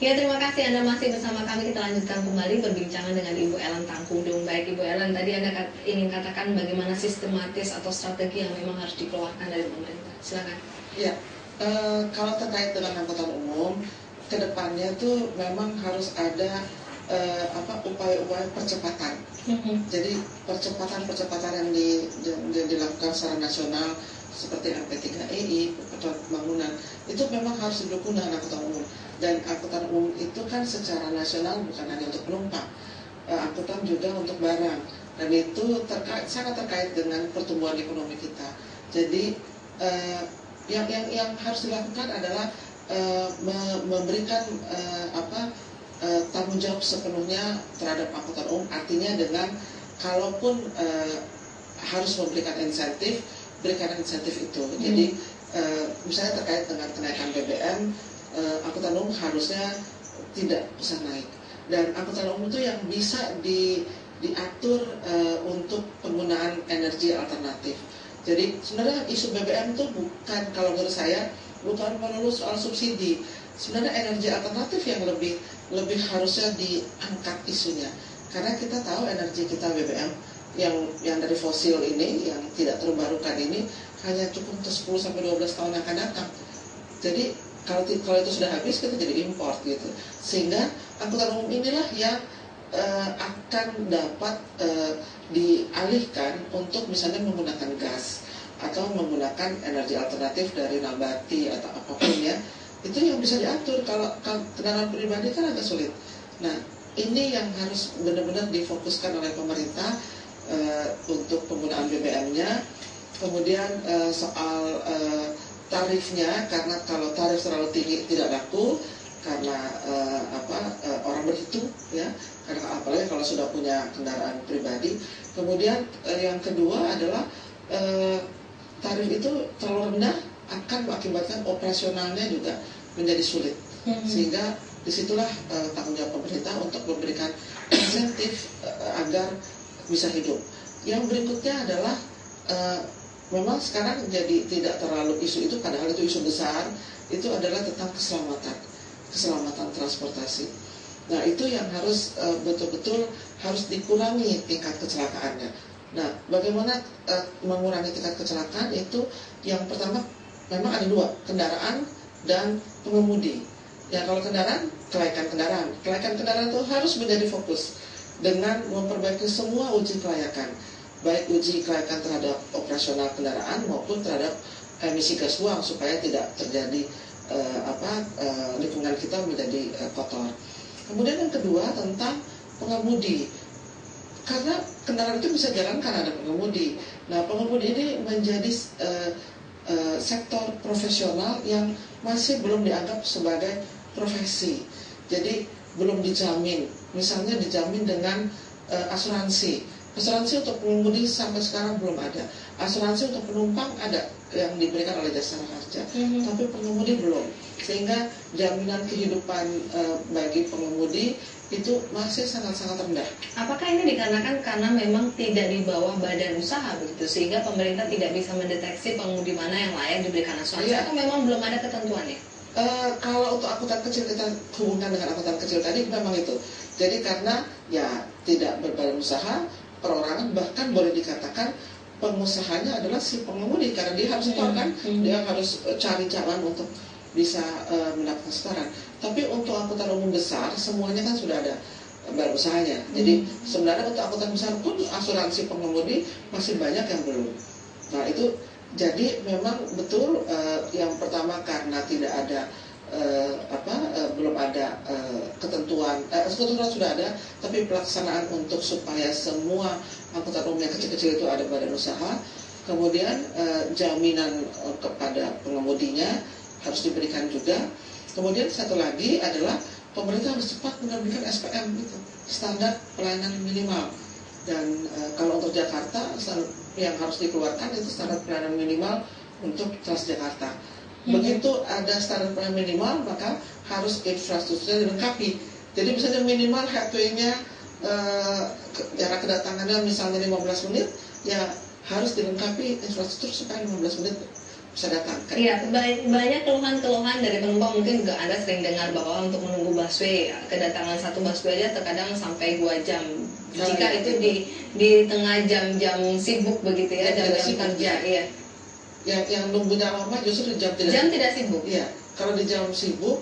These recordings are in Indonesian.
Ya, terima kasih Anda masih bersama kami. Kita lanjutkan kembali perbincangan dengan Ibu Ellen Tangkudung. Baik Ibu Ellen, tadi Anda ingin katakan bagaimana sistematis atau strategi yang memang harus dikeluarkan dari pemerintah. Silakan. Ya, kalau terkait dengan angkutan umum, kedepannya tuh memang harus ada upaya-upaya percepatan. Jadi percepatan yang dilakukan secara nasional seperti MP3EI, pembangunan itu memang harus didukung dengan angkutan umum. Dan angkutan umum itu kan secara nasional bukan hanya untuk penumpang, angkutan juga untuk barang. Dan itu sangat terkait dengan pertumbuhan ekonomi kita. Jadi yang harus dilakukan adalah memberikan tanggung jawab sepenuhnya terhadap angkutan umum. Artinya dengan kalaupun harus memberikan insentif, berikan insentif itu. Jadi misalnya terkait dengan kenaikan BBM, angkutan umum harusnya tidak bisa naik. Dan angkutan umum itu yang bisa diatur untuk penggunaan energi alternatif. Jadi sebenarnya isu BBM itu bukan, kalau menurut saya, bukan melulu soal subsidi. Sebenarnya energi alternatif yang lebih harusnya diangkat isunya. Karena kita tahu energi kita BBM yang dari fosil ini, yang tidak terbarukan ini, hanya cukup untuk 10-12 tahun yang akan datang. Jadi kalau itu sudah habis, kita jadi import gitu. Sehingga angkutan umum inilah yang akan dapat dialihkan untuk misalnya menggunakan gas atau menggunakan energi alternatif dari nabati atau apapun ya. Itu yang bisa diatur. Kalau kendaraan pribadi kan agak sulit. Nah, ini yang harus benar-benar difokuskan oleh pemerintah untuk penggunaan BBM-nya. Kemudian soal tarifnya, karena kalau tarif terlalu tinggi tidak laku, karena orang berhitung ya, karena apalagi kalau sudah punya kendaraan pribadi. Kemudian yang kedua adalah tarif itu terlalu rendah akan mengakibatkan operasionalnya juga menjadi sulit, sehingga disitulah tanggung jawab pemerintah untuk memberikan insentif agar bisa hidup. Yang berikutnya adalah memang sekarang jadi tidak terlalu isu itu, padahal itu isu besar, itu adalah tentang keselamatan transportasi. Nah, itu yang harus betul-betul harus dikurangi tingkat kecelakaannya. Nah, bagaimana mengurangi tingkat kecelakaan itu? Yang pertama memang ada dua, kendaraan dan pengemudi. Ya, kalau kendaraan kendaraan itu harus menjadi fokus dengan memperbaiki semua uji kelayakan, baik uji kelayakan terhadap operasional kendaraan maupun terhadap emisi gas buang, supaya tidak terjadi lingkungan kita menjadi kotor. Kemudian yang kedua tentang pengemudi, karena kendaraan itu bisa jalan karena ada pengemudi. Nah, pengemudi ini menjadi sektor profesional yang masih belum dianggap sebagai profesi. Jadi belum dijamin, misalnya dijamin dengan asuransi untuk pengemudi sampai sekarang belum ada. Asuransi untuk penumpang ada yang diberikan oleh jasa marga, tapi pengemudi belum. Sehingga jaminan kehidupan bagi pengemudi itu masih sangat-sangat rendah. Apakah ini dikarenakan karena memang tidak di bawah badan usaha begitu, sehingga pemerintah tidak bisa mendeteksi pengemudi mana yang layak diberikan asuransi, atau memang belum ada ketentuannya? Kalau untuk angkutan kecil, kita hubungkan dengan angkutan kecil tadi, memang itu. Jadi karena ya tidak berbadan usaha, perorangan, bahkan boleh dikatakan pengusahanya adalah si pengemudi, karena dia harus setor kan, dia harus cari jalan untuk bisa mendapatkan setoran. Tapi untuk angkutan umum besar semuanya kan sudah ada badan usahanya. Jadi sebenarnya untuk angkutan besar pun asuransi pengemudi masih banyak yang belum. Nah, itu jadi memang betul yang pertama karena tidak ada belum ada ketentuan sudah ada, tapi pelaksanaan untuk supaya semua angkutan umum yang kecil-kecil itu ada badan usaha. Kemudian jaminan kepada pengemudinya harus diberikan juga. Kemudian satu lagi adalah pemerintah harus cepat menerbitkan SPM itu, standar pelayanan minimal. Dan kalau untuk Jakarta yang harus dikeluarkan itu standar pelayanan minimal untuk Transjakarta. Begitu ada standar pelayanan minimal, maka harus infrastrukturnya dilengkapi. Jadi misalnya minimal headway-nya jarak kedatangannya misalnya 15 menit, ya harus dilengkapi infrastruktur supaya 15 menit bisa datang. Iya, banyak keluhan-keluhan dari penumpang. Mungkin juga Anda sering dengar bahwa untuk menunggu busway, kedatangan satu busway aja terkadang sampai 2 jam. Jika itu di tengah jam-jam sibuk begitu ya, jam-jam kerja, iya. Yang nunggunya lama justru di jam tidak sibuk. Iya, kalau di jam sibuk.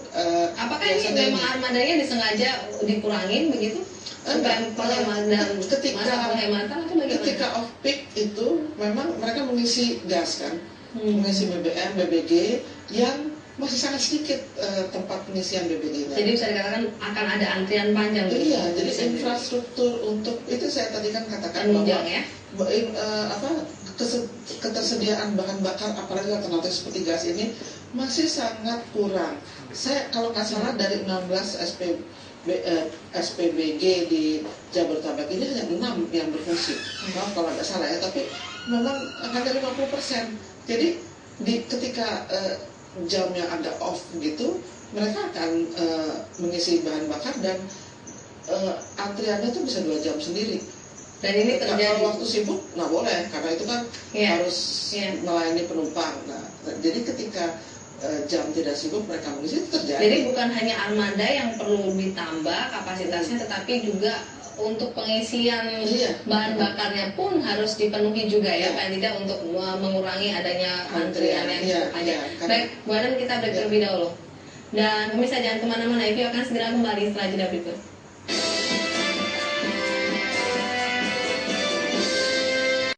Apakah ini memang armadanya disengaja dikurangin begitu? Supaya penghematan penghematan atau bagaimana? Ketika off peak itu memang mereka mengisi gas kan, mengisi BBM, BBG yang masih sangat sedikit tempat pengisian BBG-nya. Jadi bisa dikatakan akan ada antrian panjang. Iya, jadi infrastruktur untuk itu saya tadi kan katakan penunjang, bahwa ketersediaan bahan bakar apalagi alternatif seperti gas ini masih sangat kurang. Saya kalau nggak salah dari 16 SPBG di Jabodetabek ini hanya 6 yang berfungsi. Maaf kalau nggak salah ya, tapi memang hanya 50%. Jadi ketika jamnya ada off gitu, mereka akan mengisi bahan bakar dan antriannya itu bisa 2 jam sendiri. Dan ini terjadi kalau waktu sibuk nggak boleh, karena itu kan harus melayani penumpang. Nah, jadi ketika jam tidak sibuk mereka mengisi, itu terjadi. Jadi bukan hanya armada yang perlu ditambah kapasitasnya, tetapi juga untuk pengisian bahan bakarnya pun harus dipenuhi juga ya, paling tidak untuk mengurangi adanya antrian yang cukup panjang. Baik, Bu Adam, kita break terlebih dahulu. Dan pemirsa jangan kemana-mana, Ivi akan segera kembali setelah jeda berikut.